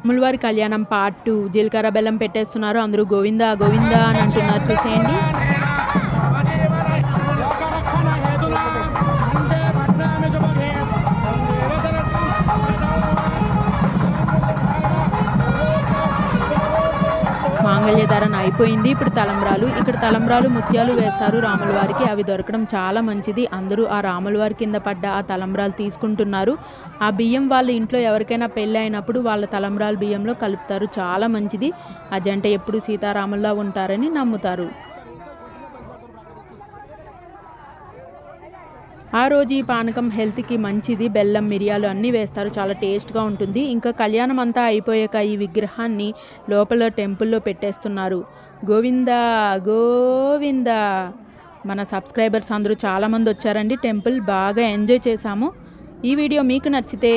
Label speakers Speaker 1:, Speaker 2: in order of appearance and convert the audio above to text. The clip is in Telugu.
Speaker 1: రాములవారి కళ్యాణం పార్ట్ 2 జీలకర్ర బెల్లం పెట్టేస్తున్నారు. అందరూ గోవిందా గోవిందా అని అంటున్నారు, చూసేయండి. మాంగళ్యధారణ అయిపోయింది. ఇప్పుడు తలంబ్రాలు. ఇక్కడ తలంబ్రాలు ముత్యాలు వేస్తారు రాముల వారికి. అవి దొరకడం చాలా మంచిది. అందరూ ఆ రాముల వారి కింద పడ్డ ఆ తలంబ్రాలు తీసుకుంటున్నారు. ఆ బియ్యం వాళ్ళ ఇంట్లో ఎవరికైనా పెళ్ళి అయినప్పుడు వాళ్ళ తలంబ్రాలు బియ్యంలో కలుపుతారు. చాలా మంచిది. ఆ జంట ఎప్పుడు సీతారాముల్లా ఉంటారని నమ్ముతారు. ఆ రోజు ఈ పానకం హెల్త్కి మంచిది. బెల్లం, మిరియాలు అన్నీ వేస్తారు. చాలా టేస్ట్గా ఉంటుంది. ఇంకా కళ్యాణం అంతా అయిపోయాక ఈ విగ్రహాన్ని లోపల టెంపుల్లో పెట్టేస్తున్నారు. గోవిందా గోవిందా. మన సబ్స్క్రైబర్స్ అందరూ చాలామంది వచ్చారండి. టెంపుల్ బాగా ఎంజాయ్ చేశాము. ఈ వీడియో మీకు నచ్చితే